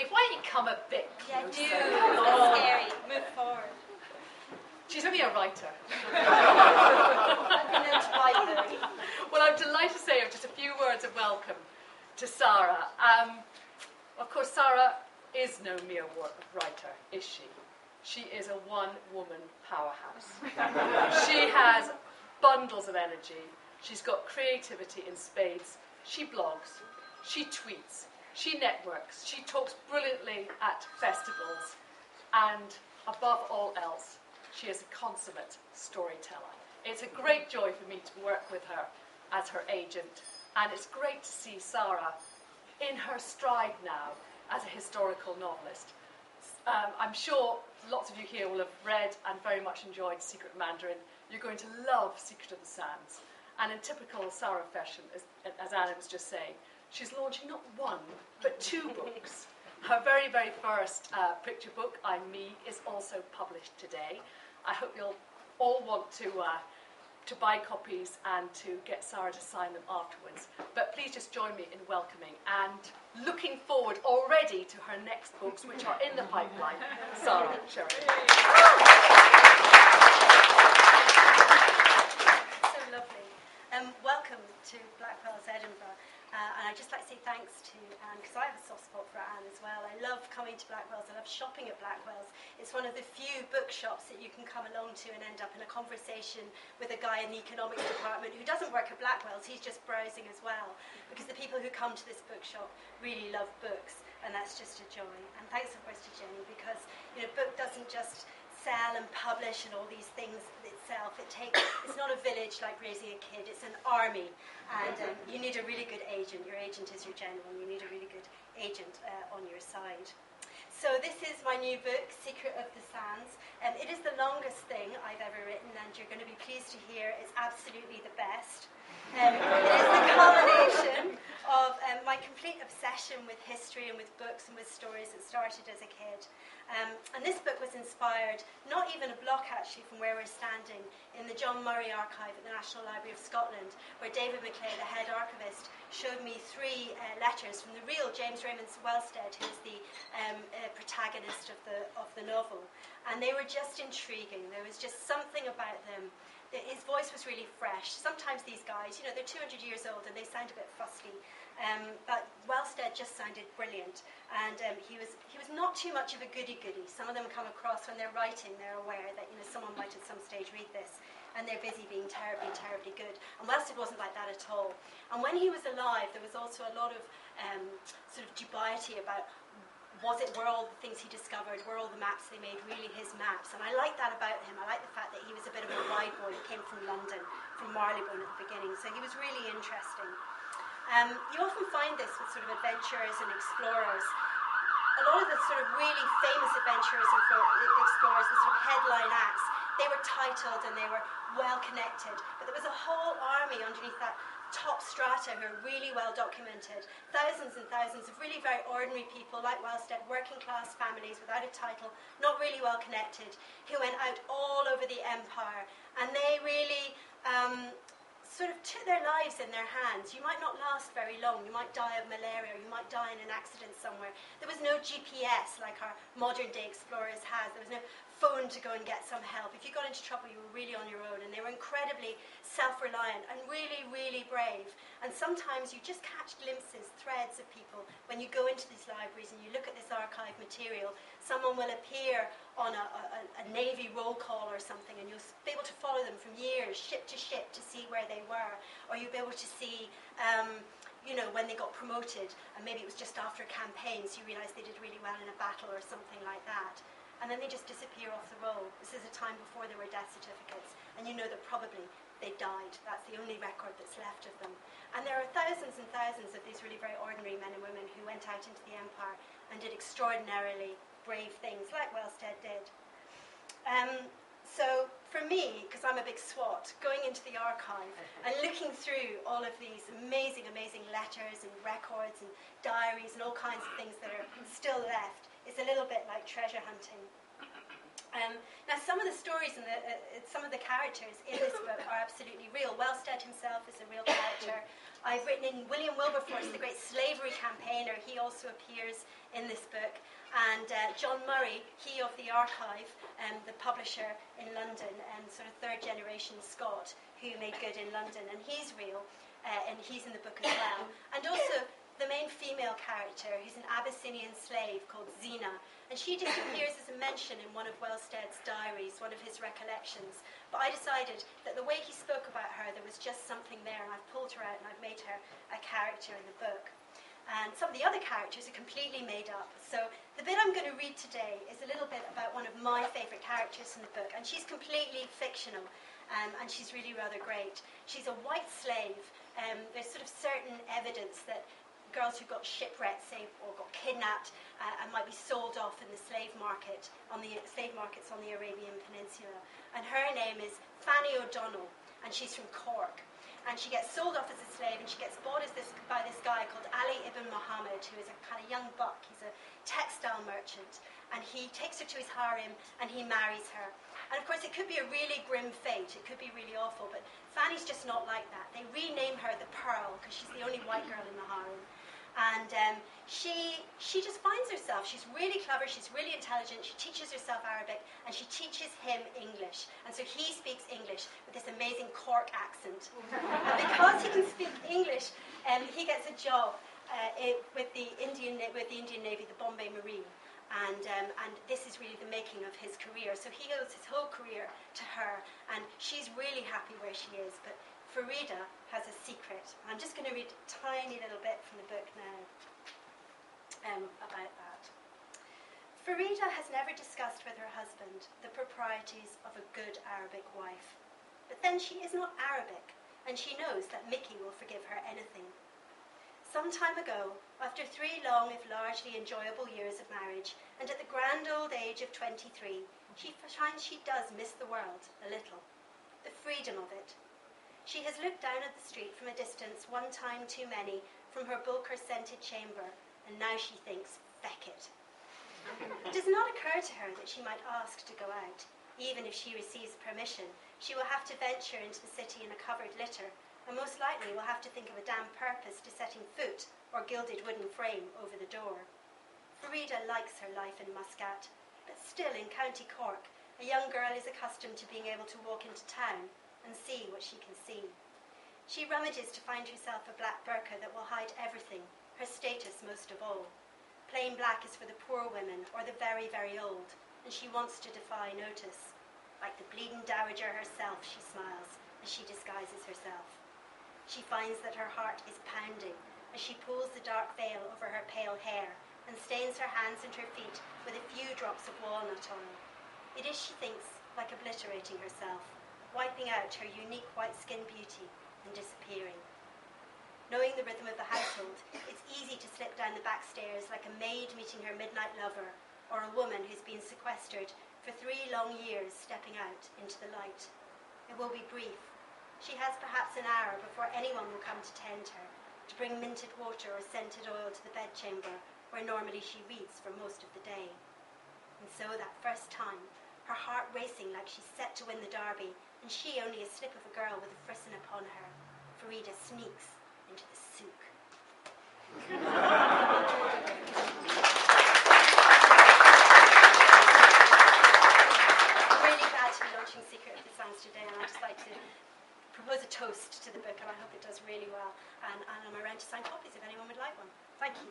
Maeve, why don't you come a bit Yeah, closer? do. It's scary. Move forward. She's only a writer. Let me know to bite though. Well, I'm delighted to say just a few words of welcome to Sara. Of course, Sara is no mere writer, is she? She is a one-woman powerhouse. She has bundles of energy. She's got creativity in spades. She blogs. She tweets. She networks. She talks brilliantly at festivals. And above all else, she is a consummate storyteller. It's a great joy for me to work with her as her agent. And it's great to see Sara in her stride now as a historical novelist. I'm sure lots of you here will have read and very much enjoyed Secret Mandarin. You're going to love Secret of the Sands. And in typical Sara fashion, as Anna was just saying, she's launching not one, but 2 books. Her very, very first picture book, I'm Me, is also published today. I hope you'll all want to buy copies and to get Sara to sign them afterwards. But please just join me in welcoming and looking forward already to her next books, which are in the pipeline, Sara Sheridan. So lovely. Welcome to Blackwell's Edinburgh. And I'd just like to say thanks to Anne, because I have a soft spot for Anne as well. I love coming to Blackwell's. I love shopping at Blackwell's. It's one of the few bookshops that you can come along to and end up in a conversation with a guy in the economics department who doesn't work at Blackwell's. He's just browsing as well. Because the people who come to this bookshop really love books, and that's just a joy. And thanks, of course, to Jenny, because book doesn't just sell and publish and all these things itself. It's not a village like raising a kid, it's an army. And you need a really good agent. Your agent is your general, and you need a really good agent on your side. So this is my new book, Secret of the Sands. It is the longest thing I've ever written, and you're going to be pleased to hear it's absolutely the best. It is the culmination of my complete obsession with history and with books and with stories that started as a kid. And this book was inspired, not even a block actually from where we're standing, in the John Murray archive at the National Library of Scotland, where David Macleay, the head archivist, showed me 3 letters from the real James Raymond Wellstead, who is the protagonist of the novel. And they were just intriguing. There was just something about them. His voice was really fresh. Sometimes these guys, they're 200 years old and they sound a bit fusty. But Wellstead just sounded brilliant. And he was not too much of a goody-goody. Some of them come across when they're writing, they're aware that someone might at some stage read this and they're busy being terribly, terribly good. And Wellstead wasn't like that at all. And when he was alive, there was also a lot of sort of dubiety about were all the things he discovered, were all the maps they made really his maps? And I like that about him. I like the fact that he was a bit of a ride boy. He came from London, from Marylebone at the beginning. So he was really interesting. You often find this with sort of adventurers and explorers. A lot of the sort of really famous adventurers and explorers, the sort of headline acts, they were titled and they were well connected. But there was a whole army underneath that top strata who are really well documented. Thousands and thousands of really very ordinary people like Wellstead, working class families without a title, not really well connected, who went out all over the empire, and they really sort of took their lives in their hands. You might not last very long. You might die of malaria, or you might die in an accident somewhere. There was no GPS like our modern day explorers has. There was no phone to go and get some help. If you got into trouble, you were really on your own, and they were incredibly self-reliant and really, really brave. And sometimes you just catch glimpses, threads of people when you go into these libraries and you look at this archive material. Someone will appear on a Navy roll call or something, and you'll be able to follow them from years, ship to see where they were. Or you'll be able to see when they got promoted, and maybe it was just after a campaign, so you realise they did really well in a battle or something like that. And then they just disappear off the roll. This is a time before there were death certificates, and you know that probably they died. That's the only record that's left of them. And there are thousands and thousands of these really very ordinary men and women who went out into the empire and did extraordinarily brave things, like Wellstead did. So for me, because I'm a big swot, going into the archive and looking through all of these amazing, amazing letters and records and diaries and all kinds of things that are still left, is a little bit like treasure hunting. Now, some of the stories and some of the characters in this book are absolutely real. Wellstead himself is a real character. I've written in William Wilberforce, the great slavery campaign Rayner, he also appears in this book. And John Murray, he of the Archive, the publisher in London, and sort of third generation Scot who made good in London, and he's real, and he's in the book as well. And also the main female character, who's an Abyssinian slave called Zina, and she disappears as a mention in one of Wellstead's diaries, one of his recollections. But I decided that the way he spoke about her, there was just something there, and I've pulled her out and I've made her a character in the book. And some of the other characters are completely made up. So the bit I'm going to read today is a little bit about one of my favourite characters in the book, and she's completely fictional, and she's really rather great. She's a white slave. There's sort of certain evidence that girls who got shipwrecked, say, or got kidnapped, and might be sold off in the slave market, on the slave markets on the Arabian Peninsula. And her name is Fanny O'Donnell, and she's from Cork. And she gets sold off as a slave, and she gets bought by this guy called Ali ibn Muhammad, who is a kind of young buck. He's a textile merchant, and he takes her to his harem, and he marries her. And of course, it could be a really grim fate. It could be really awful, but Fanny's just not like that. They rename her the Pearl, because she's the only white girl in the harem. And she just finds herself, she's really clever, she's really intelligent, she teaches herself Arabic, and she teaches him English. And so he speaks English with this amazing Cork accent. And because he can speak English, he gets a job with the Indian Navy, the Bombay Marine. And this is really the making of his career. So he owes his whole career to her, and she's really happy where she is. But Farida has a secret. I'm just going to read a tiny little bit from the book now about that. Farida has never discussed with her husband the proprieties of a good Arabic wife. But then she is not Arabic, and she knows that Mickey will forgive her anything. Some time ago, after 3 long, if largely enjoyable years of marriage, and at the grand old age of 23, she finds she does miss the world a little, the freedom of it. She has looked down at the street from a distance one time too many from her Bulker-scented chamber, and now she thinks, feck it. It does not occur to her that she might ask to go out. Even if she receives permission, she will have to venture into the city in a covered litter, and most likely will have to think of a damn purpose to setting foot or gilded wooden frame over the door. Farida likes her life in Muscat, but still in County Cork, a young girl is accustomed to being able to walk into town and see what she can see. She rummages to find herself a black burqa that will hide everything, her status most of all. Plain black is for the poor women or the very, very old, and she wants to defy notice. Like the bleeding dowager herself, she smiles as she disguises herself. She finds that her heart is pounding as she pulls the dark veil over her pale hair and stains her hands and her feet with a few drops of walnut oil. It is, she thinks, like obliterating herself, wiping out her unique white-skin beauty and disappearing. Knowing the rhythm of the household, it's easy to slip down the back stairs like a maid meeting her midnight lover, or a woman who's been sequestered for 3 long years stepping out into the light. It will be brief. She has perhaps an hour before anyone will come to tend her, to bring minted water or scented oil to the bedchamber, where normally she reads for most of the day. And so that first time, her heart racing like she's set to win the derby, and she only a slip of a girl with a frisson upon her, Farida sneaks into the souk. I'm really glad to be launching Secret of the Sands today, and I'd just like to propose a toast to the book, and I hope it does really well. And I'm around to sign copies if anyone would like one. Thank you.